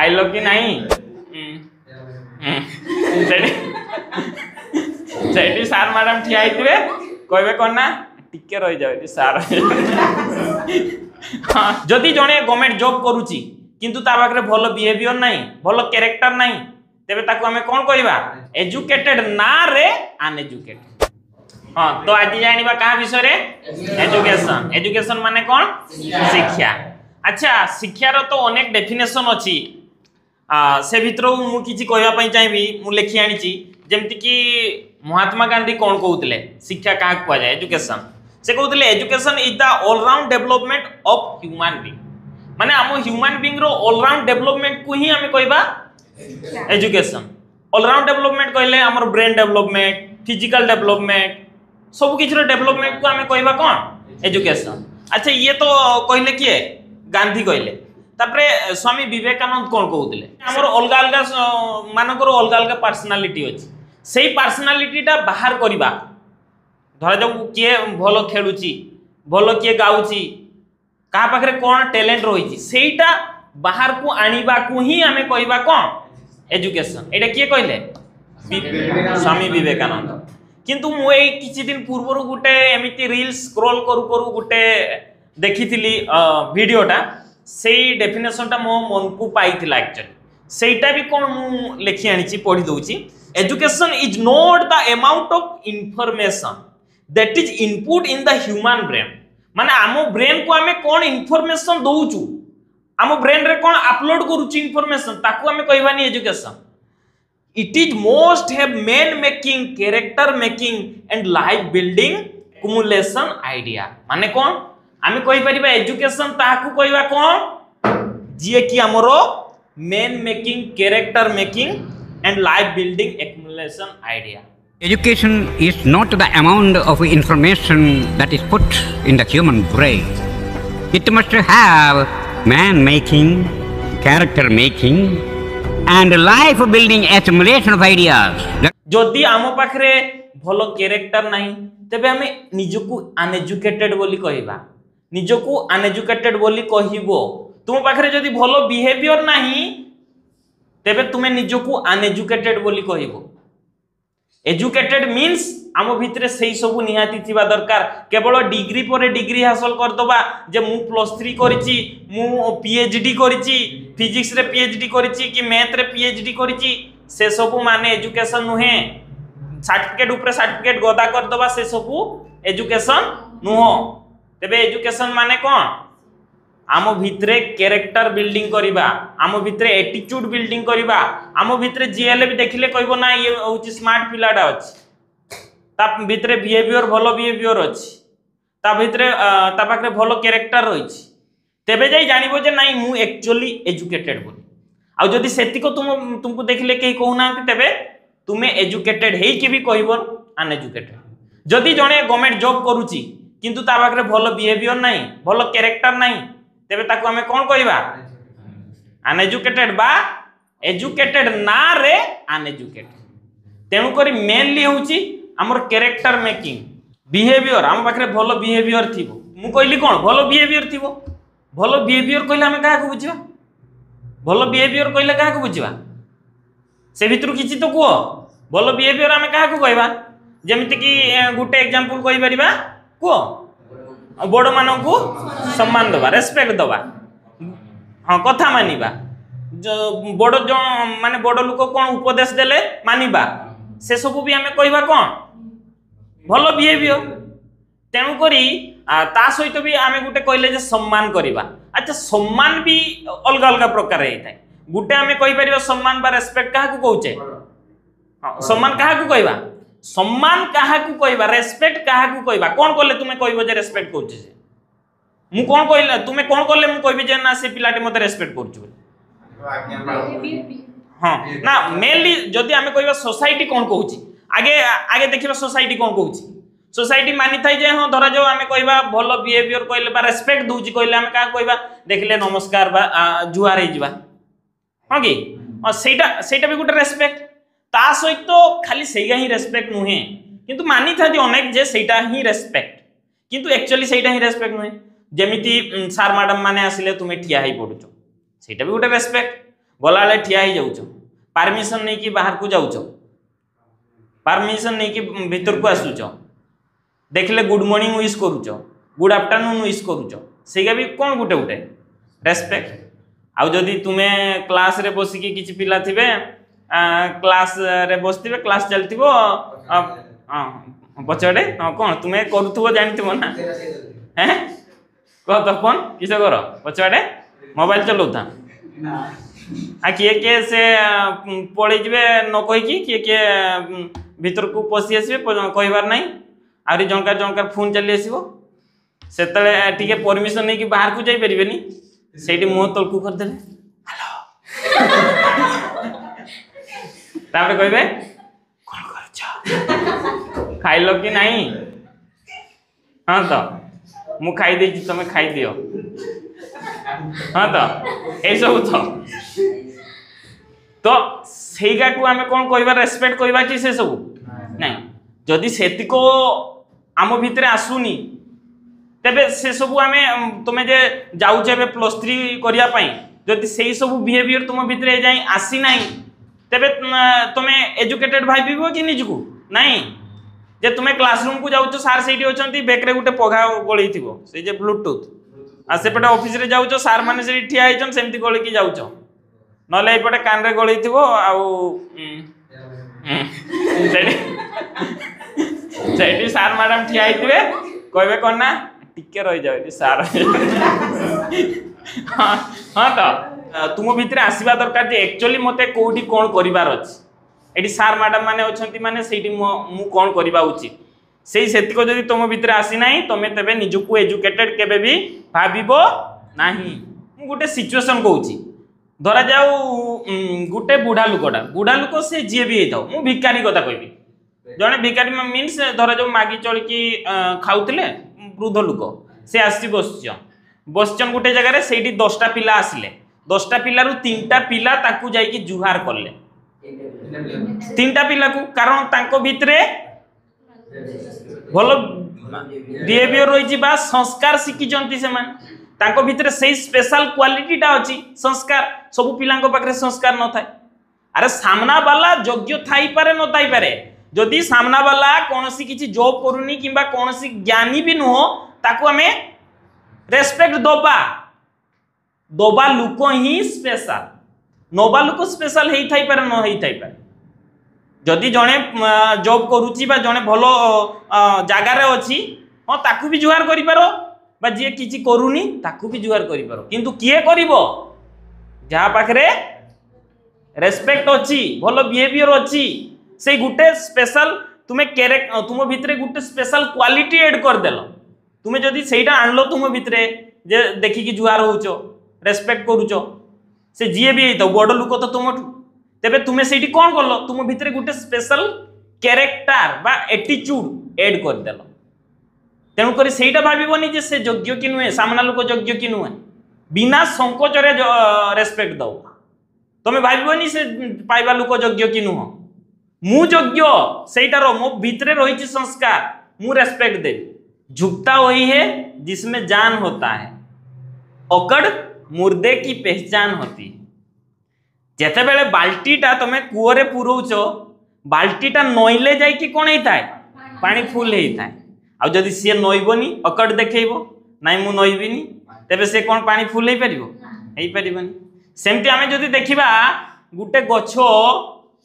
खाइल कि नहीं सेठी सार मैडम ठिया होइतिबे कहबे कोन ना टिके रहि जावे सार हां जदी जणे गवर्नमेंट जॉब करूची किंतु ता पाखरे भलो बिहेवियर नाही भलो कैरेक्टर नाही तेबे ताको हमें कोन कहबा एजुकेटेड ना रे अनएजुकेटेड। हां तो आज जानिबा का विषय रे एजुकेशन। एजुकेशन माने कोन शिक्षा। अच्छा शिक्षार तो अनेक डेफिनेशन अछि से भितर मु किछि कहबा पई चाहिबी मु लेखि आनिछि जेमति कि महात्मा गांधी कोन कहउतले शिक्षा का कहवा जाय एजुकेशन से कहउतले education is the all round development of human being माने हम ह्यूमन बीइंग रो ऑल राउंड डेवलपमेंट को ही हमें कहबा एजुकेशन। ऑल राउंड डेवलपमेंट कहले हमर ब्रेन डेवलपमेंट फिजिकल डेवलपमेंट सब किछि रो डेवलपमेंट को हमें कहबा कोन एजुकेशन। अच्छा ये तो कहले किए गांधी कहले तापरे स्वामी विवेकानंद कोन कहउतले हमर अलगा अलगा मानकर अलगा अलगा पर्सनालिटी अछि सेही पर्सनालिटीटा बाहर करिबा धरा जाऊ किए भलो खेलुची भलो किए गाउची का पाखरे कोन टैलेंट रहिची सेहीटा बाहर को आनिबा को ही हमें कहबा कोन एजुकेशन। एटा किए कहले स्वामी विवेकानंद। किंतु मु ए किछि दिन पूर्वरु गुटे एमिति रील स्क्रॉल करू करू गुटे देखिथिली वीडियोटा सेही डेफिनेशनटा मो मन को पाइथिला एक्चुअली सेहीटा भी कोन मु लेखि आनिची पढि दउची। Education is not the amount of information that is input in the human brain माने आमो ब्रेन को हमें कौन इन्फॉर्मेशन दउचु आमो ब्रेन रे कौन अपलोड करूची इन्फॉर्मेशन ताकू हमें कहबानी education. It is most have man making character making and life building accumulation idea माने कौन हमें कहि परिबा एजुकेशन ताकू कहबा कौन जे कि हमरो man making character making and life building accumulation idea. Education is not the amount of information that is put in the human brain. It must have man making, character making and life building accumulation of ideas. जदि आम पाखरे भलो character नहीं तेबे हमें निजको uneducated बोली कहबा निजको uneducated बोली कहिबो तुम पाखरे जदि भलो बिहेवियर नहीं तेबे तुमे निजको अनएजुकेटेड बोली कहिबो। एजुकेटेड मीन्स आम भितरे सेही सब निहाती थिबा दरकार केवल डिग्री पर डिग्री हासिल कर दबा जे मु +3 करिछि मु पीएचडी करिछि फिजिक्स रे पीएचडी करिछि कि मैथ रे पीएचडी करिछि से सब माने एजुकेशन नुहे सर्टिफिकेट ऊपर सर्टिफिकेट गदा कर दबा से सब एजुकेशन नुहो। तेबे एजुकेशन माने कोन आमो भितरे कैरेक्टर बिल्डिंग करिबा आमो भितरे एटीट्यूड बिल्डिंग करिबा आमो भितरे जीएल भी देखिले कहबो ना ये होची स्मार्ट पिलाडा अछि ता भितरे बिहेवियर भलो बिहेवियर अछि ता भितरे ता पाखरे भलो कैरेक्टर रहिछि तेबे जाई जानिबो जे नाही मु एक्चुअली एजुकेटेड बोली। आ जदी सेतिको तुमको देखिले केही कहूना तेबे तुमे एजुकेटेड हेई के भी कहबो अनएजुकेटेड। जदी जणे गवर्नमेंट जॉब करूची किंतु ता पाखरे भलो बिहेवियर नाही भलो कैरेक्टर नाही तेबे ताको हमें कोन कहबा अनएजुकेटेड बा एजुकेटेड ना रे अनएजुकेटेड। तेनु करी मेनली होची हमर कैरेक्टर मेकिंग बिहेवियर हम पाखरे भलो बिहेवियर थिबो मु कहली कोन भलो बिहेवियर थिबो भलो बिहेवियर कहले हमें काहा को बुझिबा भलो बिहेवियर कहले काहा को बुझिबा से भितरु किछि तो कुओ भलो बिहेवियर हमें काहा को कहबा जेमिति कि गुटे एग्जांपल कहि परिबा कुओ बड़ मानक को सम्मान दबा रेस्पेक्ट दबा हाँ कथा मानिबा जो बड़ जो माने बड़ लोक कोन उपदेश देले मानिबा से सब भी हमें कहबा कोन भलो बिहेवियर। तेणु करी ता सहित भी आमे गुटे कहले जे सम्मान करिबा। अच्छा सम्मान भी अलग अलग प्रकार हेताय गुटे आमे कहि परिबा सम्मान बा रेस्पेक्ट काहा को कहउचे हां सम्मान काहा को कहबा सम्मान काहा को कहबा रेस्पेक्ट काहा को कहबा कोन कहले तुमे कहबो जे रेस्पेक्ट करछि जे मु कोन कहले तुमे कोन कहले मु कहबी जे ना से पिलाटे मते रेस्पेक्ट करछु हां ना मेनली जदी आमे कहबा सोसाइटी कोन कहउछि आगे आगे देखिबा सोसाइटी कोन कहउछि सोसाइटी मानि थाई जे हां धरा जो आमे कहबा भलो बिहेवियर कहले बा रेस्पेक्ट दउछि कहले आमे का कहबा देखले नमस्कार बा जुहार हे जिबा हां कि सेटा सेटा भी गुटे रेस्पेक्ट ता सहित तो खाली सेगा ही रेस्पेक्ट नुहे किंतु मानि था अनेक जे सेटा ही रेस्पेक्ट किंतु एक्चुअली सेटा ही रेस्पेक्ट नुहे जेमिति सार मैडम माने आसिले तुमे ठिया ही पडुचो सेटा भी गोटे रेस्पेक्ट गला बेले ठिया ही जाउछ परमिशन नहीं कि बाहर को जाउछ परमिशन नहीं कि भीतर को आसुछ देखले गुड मॉर्निंग विश करूछ गुड आफ्टरनून विश करूछ सेगा भी कौन गुटे गुटे रेस्पेक्ट आउ जदि तुमे क्लास रे बसिकी किछि पिला थिबे क्लास रे बसथिबे क्लास चलथिबो पछड़े कौन तुमे करूथबो जानिथिबो ना हैं कह तो फोन किस कर पछड़े मोबाइल चलाउथा आ किए किए से पड़े जबे न कहीकि किए किए भीतर को पशि आसबे कहबार नहीं आरी जनकार जनकार फोन चली आसबो सेतले टिके परमिशन नहीं कि बाहर को जाई परिबेनी सेठी मुंह तलकू कर देले हेलो तापर कहबे कोन करछ खाइलो कि नहीं हां तो मु खाई देछि तमे खाई दियो हां तो ए सब तो सेगा को आमे कोन कहबा रेस्पेक्ट कहबा कि से सब नहीं जदि सेतिको आम भितरे आसुनी तेबे से सब आमे तुमे जे जाउछे बे +3 करिया पई जदि सेही सब बिहेवियर तुम भितरे जाई आसी नाही तेबे तुमे एजुकेटेड भाबिबो कि निजको नहीं जे तुमे क्लासरूम को जाउछो सार सेठी होचंती बेकरे गुटे पघा गळी थिबो से जे ब्लूटूथ आ सेपटे ऑफिस रे जाउछो सार माने सेठी ठिया आइछन सेमती गळी की जाउछो नले एपटे कान रे गळी थिबो आउ सेठी सार मैडम ठिया आइथिबे कहबे कोन ना टिके रह जाओ सार हाँ तो तुम भितर आसवा दरकार जे एक्चुअली मते कोठी कोन करिवार अछि एठी सार मैडम माने अछंती माने सेठी मु कोन करिवा उचित सेही सेतिको जदि तुम भितर आसी नाही तमे तबे निजुको एजुकेटेड केबे भी भाबिबो नाही मु गुटे सिचुएशन कहूची धरा जाऊ गुटे बुढ़ा लुक से जी भी हेताओ मु भिकारी कथा कहबी जने भिकारी मीन्स धरा जाऊ मागी चलकी खाउतले वृद्ध लोक से आसी बसचन गोटे जगह से 10टा पिला आसिले 10टा पिलारू 3टा पिला ताकू जाइकी जुहार करले 3टा पिला को कारण तांको भितरे भलो बिहेवियर रही बा संस्कार शिखी से तांको भितरे सही स्पेशल क्वालिटीटा अच्छी संस्कार सब पिलांको पाखरे संस्कार न थाए अरे सामना वाला योग्य थाई पारे न थाई पारे जदि सामना वाला कोनोसी किछि जॉब करूनी किंबा कोनोसी ज्ञानी भी नुहो ताकू हमें रेस्पेक्ट दोबा लुक ही स्पेशल नोबा लुक स्पेशल हेई थाई पारे न हेई थाई पारे जदि जणे जॉब करूची बा जणे भलो जागा रे अछि हां ताकू भी जुहार करि पारो बा जे किछि करूनी ताकू भी जुहार करि पारो किंतु किए करिवो जहा पाखरे रेस्पेक्ट अछि भलो बिहेवियर अछि से गुटे स्पेशल तुमे तुम भितरे गुटे स्पेशल क्वालिटी ऐड कर देलो तुमे जदि सेटा आनलो तुम भितरे जे देखि कि जुहार होउचो रेस्पेक्ट करूचो से जीए भी हेतो बड़ लोक तो तुमठु तेबे तुमे सेठी कोन करलो तुम भितरे गुटे स्पेशल कैरेक्टर बा एटीट्यूड ऐड कर देलो तेणु करी सेटा भाबिबोनी जे से योग्य कि नुहे सामना लोक योग्य कि नुहे बिना संकोच रे रेस्पेक्ट दो तुमे भाबिबोनी से पाइबा लोक योग्य कि नुह मु योग्य सेटार मो भितरे रही संस्कार मु रेस्पेक्ट देवी झुकता वही है जिसमें जान होता है अकड़ मुर्दे की पहचान होती है जेते बेले बाल्टीटा तुमे कूअरे पुरौच बाल्टीटा नईले जाइकी कौन होता है पानी फुल होता है आ जदि सी नईबनी अकड़ देखो नाई मु नईबिनी तेबे से कौन पानी फुल हो पार सेमती आमे जदि देखिबा गुटे गछ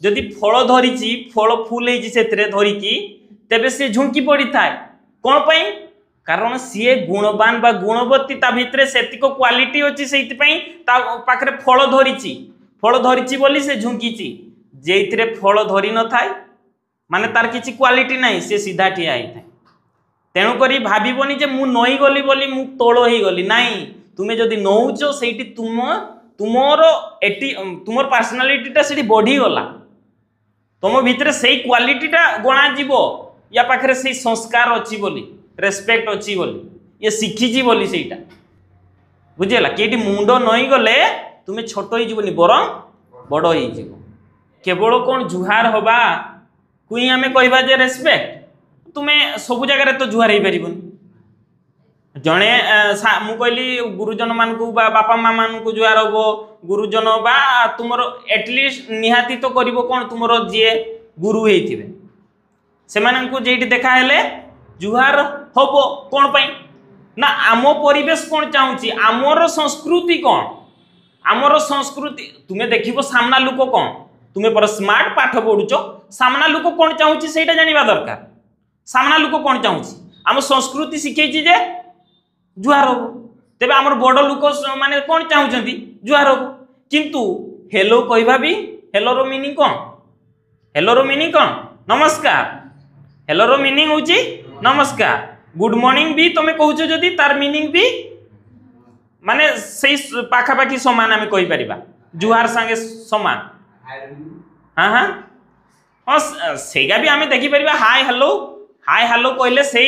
जदि फल धरी फल फुल होती धरिकी तेबे से झुंकी पड़ी थाए कौन पाई कारण सी गुणवान बा गुणवती ता भितरे सेतिको क्वालिटी अच्छी से पाखरे फल धरी बोली से झुंकीची जेइथिरे फल धरी न थाए माने तार किछि क्वालिटी नाही से सीधा ठिया ही थाए तेणु करी भाबिबोनी जे मु नई गली बोली मु तोलो ही गली नाही तुमे जदि नौचो सेठी तुमर एटी तुमर पर्सनालिटीटा सेठी बढ़ी गला तुम भितरे सेही क्वालिटीटा गणा जीवो या पाखरे सेही संस्कार अच्छी बोली रेस्पेक्ट अच्छी बोली ये शिखी बोली सेटा बुझीला कि मुंड नई गले तुम्हें छोट हो बरं बड़ हो केवल कौन जुहार हवा कुई आमे कहबा जे रेस्पेक्ट तुम्हें सब जगह तो जुहार हो पार जड़े मु कहली गुरुजन मान बापा माँ मान जुआर हम गुरुजन बा तुम एटलिस्ट निहाती तो कर कौन तुम जी गुरु होते से देखा हेले जुहार हम कौन पाई ना आम परिवेश कौन चाहूँगी आमर संस्कृति कौन आमर संस्कृति तुम्हें देख सामना लोक कौन तुम्हें पर स्मार्ट पाठ पढ़ुच सामना लोक कौन चाहूँगी से जानवा दरकार सामना लोक कौन चाहूँगी आम संस्कृति शिखई जे जुआर हम तेरे आमर बड़ लोक माने कौन चाहूँगी जुआर हम किंतु हेलो कहवा भी हेलो रो मीनिंग कौन हेलो रो मीनिंग कौन नमस्कार हेलो रो मीनिंग होची नमस्कार गुड मॉर्निंग भी तुम्हें कहूछ जदि तार मीनिंग भी माने सही पाखापाखि समान आम कहीपर जुहार संगे समान हाँ हाँ हाँ सेगा भी आम देखिपर हाय हेलो कहले से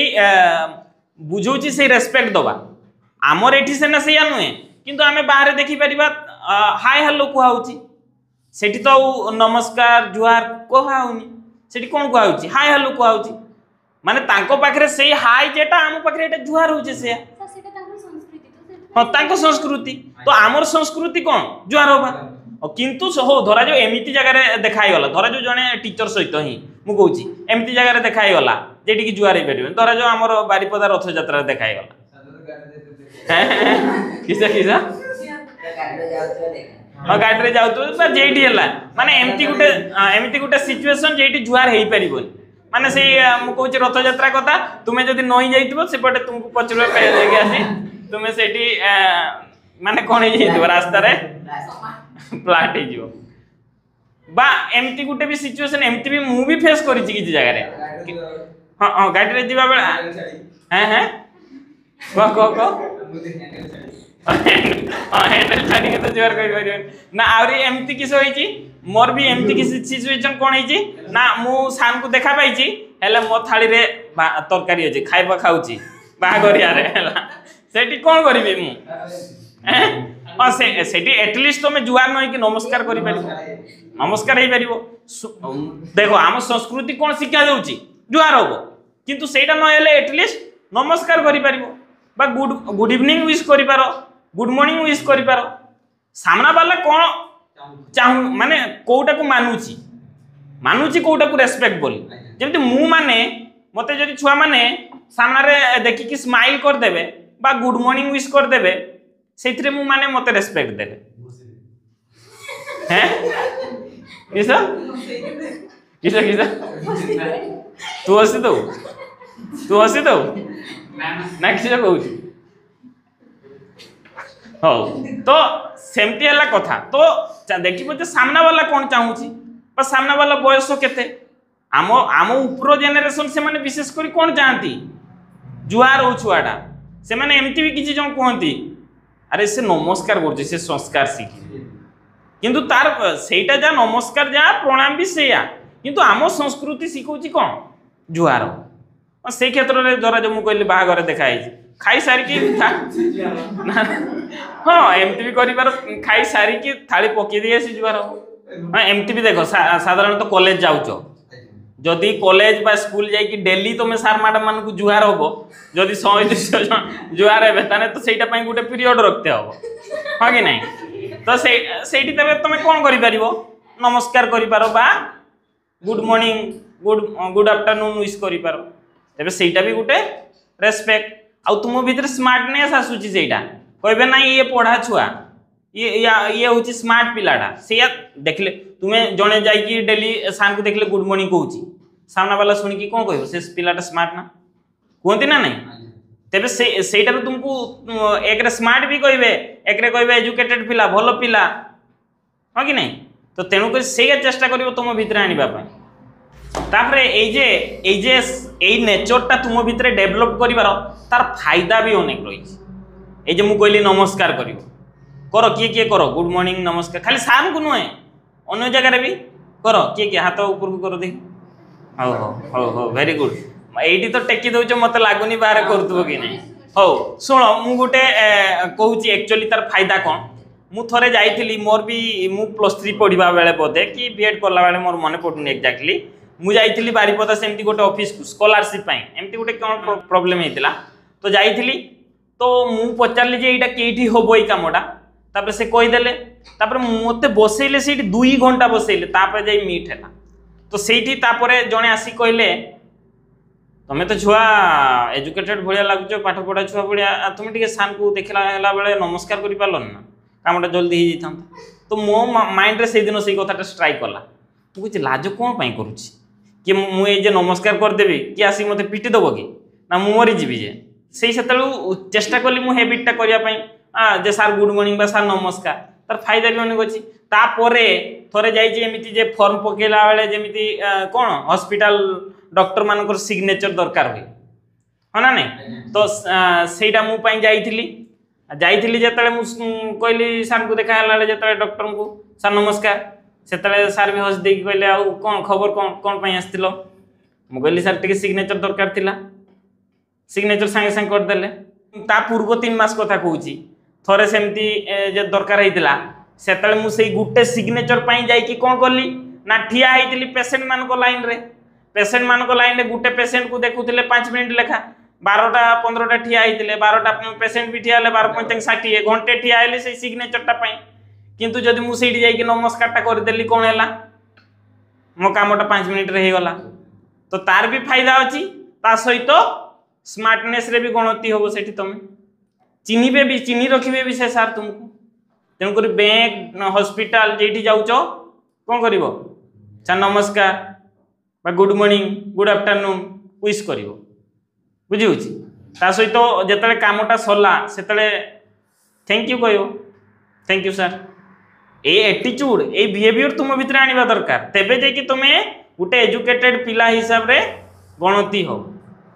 बुझौची से रेस्पेक्ट दबा आमर एठी सेना सेया नुहे किंतु आम बाहर देखिपर हाय हेलो कहुची सेठी तो नमस्कार जुहार कहुनी सेठी कौन कहुची हाय हेलो कहुची माने तांको पाखरे से हाय जेटा आम पाखरे एटा जुहार होचे से हाँ तांको संस्कृति तो आमर संस्कृति कौन जुहार होबा किंतु हो धरा जो एमिति जगह देखाई गला धरा जो जने टीचर सहित ही मु कहूची एमिति जगह देखाई गला जेटी की जुहार हेइ धरा जो आमर बारिपदा रथ यात्रा देखाई गला किसा किसा हाँ गाड़ी रे जाउतो जेठी हला माने एमिति गुटे सिचुएशन जेठी जुहार हेइ परिबोनी माने से मु कहूची रथ यात्रा कथा तुम्हें जदि नई जाइतबो सेपटे तुमको पचरुआ खाइ लेके आसी तुम्हें सेठी माने कोन हे जाइतबो रास्ता रे प्लाट हे जिवो बा एमती गुटे भी सिचुएशन एमती भी मु भी फेस करिछि किछि जगह रे हां हां गाड़ी रे जिबा बेला हैं हैं को हैंडल छाड़ी के तो जोर करि परिबन ना आउरी एमती किस होइछि मोर भी एमती किसी सिचुएशन कोन होइछि ना मु सान को देखा पाइछि हेले मो थाली रे तरकारी अछि खाइबा खाउछि बागरिया रे हला सेठी कोन करबी मु हैं हां सेठी एटलिस्ट तुम जुआर नय कि नमस्कार करि परिबो नमस्कार हेइ परिबो देखो आम संस्कृति कोन शिक्षा देउछि जुआर होबो किंतु सेटा न हेले एटलिस्ट नमस्कार करि परिबो बा गुड इवनिंग विश करि पारो गुड मॉर्निंग विश करि पारो सामना वाला कोन चाहू माने कोटा को मानुची कोटा को रेस्पेक्ट बोली जेमति मु माने मते जदि छुआ माने सामना रे देखि कि स्माइल कर देबे बा गुड मॉर्निंग विश कर देबे सेथिरे मु माने मते रेस्पेक्ट देले हैं किसा किसा किसा तू हसी दो ना किसा कहू हो तो सेमती है कथा तो देखिए सामना वाला कौन चाहूँगी सामना वाला बयस केते आम ऊपर जेनेरेशन से माने विशेष करी कौन चाहती जुआर हो छुआटा से माने एमती भी किसी जन कहती अरे से नमस्कार कर से संस्कार शिखी किंतु तार सेटा जा नमस्कार जा प्रणाम भी से किंतु आम संस्कृति शिखौची कौन जुआर से क्षेत्र में धरा जो मुझे कहली बाहागर देखाई खाई सारिकी हाँ एमती भी कर खाई सारिकी थाली पकई दी आसी जुआर हाँ एमती भी देख साधारणतः कॉलेज जाऊच जदि कॉलेज बा स्कूल जाइए डेली तुम सार मैडम मान को जुआर हम जदि 100-200 जन जुआर हे ताने तो सेटा पई गोटे पीरियड रखते हम हाँ कि नहीं तो सेठी तबे तुम कौन कर नमस्कार कर बा good morning good afternoon wish कर तेरे सेटा भी गोटे रेस्पेक्ट आउ तुम भीतर स्मार्टनेस आसूची सेटा कहबे ना ये पढ़ा छुआ ये हूँ स्मार्ट पिलाटा से देखले तुम्हें जड़े जाइए डेली सार को देखले गुड मॉर्निंग कहूँ सामना वाला शुणिकी कौन कह से पिलाटा स्मार्ट ना कहती ना नहीं तेरे सेटा तुमको एक स्मार्ट भी कहे एक कहे एजुकेटेड पिला भल पिला हाँ कि नहीं तो तेणुक से चेष्टा कर तुम भितर आने तापर ये नेचरटा तुम भितर डेभलप कर तार फायदा भी अनेक रही ये मुझे नमस्कार कर किए कर गुड मॉर्निंग नमस्कार खाली सार को नुहे अन्य जगार भी कर किए हाथ ऊपर को कर देख हो हो हो वेरी गुड ये तो टेकी दौच मत लगुनि बाहर कर कि नहीं हो शुण मु गोटे कहूँ एक्चुअली तार फायदा कौन मु थरे जाइली मोर भी मु +3 पढ़ा बेले बोधे कि बीएड कला बेले मोर मन पड़ुनि एक्जाक्टली मु जाइली बारिपदा सेमती गोटे ऑफिस को स्कॉलरशिप एमती गोटे कौन प्रॉब्लम होता तो जाइली तो मु पचारली जे एटा केठी होबो ई कामटा तापर से कहि देले तापर मते बसैले सेठी 2 घंटा बसैले तापर जाई मीट हैला तो सेठी तापर जणे आसी कहले तमे तो छुआ एजुकेटेड भलिया लागुछ पाठ पढ़ा छुआ भलिया तुम टिके सान को देखला हला बेले नमस्कार करि पालन ना कामटा जल्दी ही जिथांता तो मो माइंड रे से दिन से कथाटा स्ट्राइक कला तू कुछ लाज कोन पई करूची कि मु ए जे नमस्कार कर देबी कि आसी मते पिटी दबो कि ना मु मरि जीवी जे सेई सेतलु चेष्टा कली मु हैबिटटा करिया पई जे सर गुड मॉर्निंग बा सर नमस्कार तार फायदा भी अनेक अछि तापरे थोरे जाई जे एमिति जे फॉर्म पकेला बेले जेमिति कोन हॉस्पिटल डॉक्टर मानकर सिग्नेचर दरकार होई हना नहीं तो सेटा मु पई जाइथिली जेतले मु कहली सर को देखा हला जेतले डॉक्टर को सर नमस्कार सेतले सर भी हस देकी कहले आ कोन खबर कोन पई आस्तिलो मु कहली सर टिके सिग्नेचर दरकार थिला सिग्नेचर संगे संग कर देले ता पूर्व 3 मास कथा कहूची थोरे सेमती जे दरकार हेतिला सेतले मु सेई गुटे सिग्नेचर पई जाई कि कोन करली ना ठिया हेतिली पेशेंट मान को लाइन रे गुटे पेशेंट को देखुथिले 5 मिनिट लेखा 12टा 15टा ठिया हेतिले 12टा पेशेंट भी ठिया ले 12 5 60 घंटे ठिया हेले से सिग्नेचरटा पई किंतु जदि मु सेठी जाई कि नमस्कारटा कर देली कोन हैला मो कामटा 5 मिनिट रे हे गला तो तार भी फायदा अछि ता सहित स्मार्टनेस रे भी गणति होबो सेठी तमे चिन्हिबे भी चिन्हि रखिबे भी से सर तुमको तेन करी बैंक हॉस्पिटल जेठी जाउचो कोन करिवो सर नमस्कार बा good morning good afternoon wish करिवो बुझी होची ता सहित जेतले कामटा सरला सेतले थैंक यू कहियो थैंक यू सर ए एटीट्यूड ए बिहेवियर तुम भितर आनिबा दरकार तेबे जे कि तुमे गुटे एजुकेटेड पिला हिसाब रे गणति हो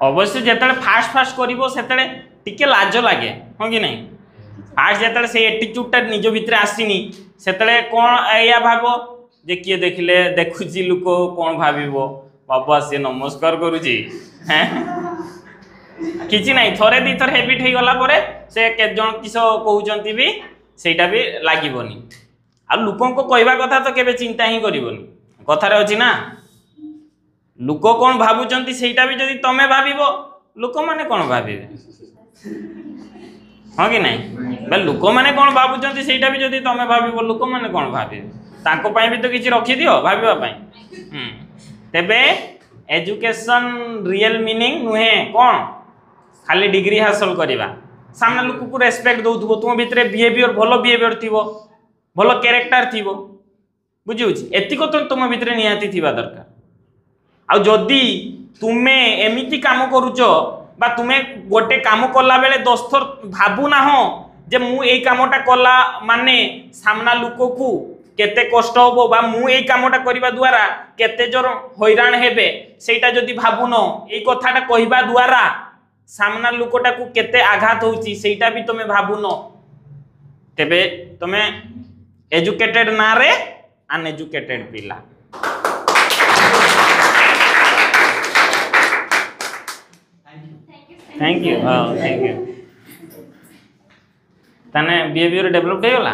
अवश्य जेतले फास्ट करिवो सेतले टिके लाज लागे हो कि नहीं फास्ट जेतले से एटीट्यूडटा निज भितर आसीनी सेतले कोन एया भाबो जे किए देखिले देखुची लोक कोन भाबिबो बाबा से नमस्कार करूची हैं किछि नहीं थोरे दी थोर हैबिट हे गला परे से के जन किसो कहउचंती भी सेटा भी लागिबोनी आ लोकन को कहबा कथा तो केबे चिंता ही करिवोनी कथा रे अछि ना लोक कोन भाबुचंती सेटा भी जदी तमे भाबिबो लोक माने कोन भाबिबे हां कि नहीं बे लोक माने कोन भाबुचंती सेटा भी जदी तमे भाबिबो लोक माने कोन भाबिबे ताको पई भी तो किछि रखि दियो भाबिबा पई तेबे एजुकेशन रियल मीनिंग नुहे कोन खाली डिग्री हासिल करिबा सामने लोक को रेस्पेक्ट दउथबो तुम भितरे बिहेवियर भलो बिहेवियर थिबो भलो कैरेक्टर थिबो बुझिउछि एतिको तो तुम भितरे निहाती थिबा दरकार आ जदी तुमे एमिति काम करूचो बा तुमे गोटे काम कला बेले 10 थर भाबू ना हो जे मु एई कामटा कला माने सामना लोक को केते कष्ट होबो बा मु एई कामटा करिबा द्वारा केते जोर हैरान हेबे सेटा जदी भाबू न एई कथाटा कहिबा द्वारा सामना लोकटा को केते आघात होउची सेटा भी तुमे भाबू न तेबे तुमे एजुकेटेड ना रे अनएजुकेटेड पिला थैंक यू थैंक यू तने बिहेवियर डेवलप हो गला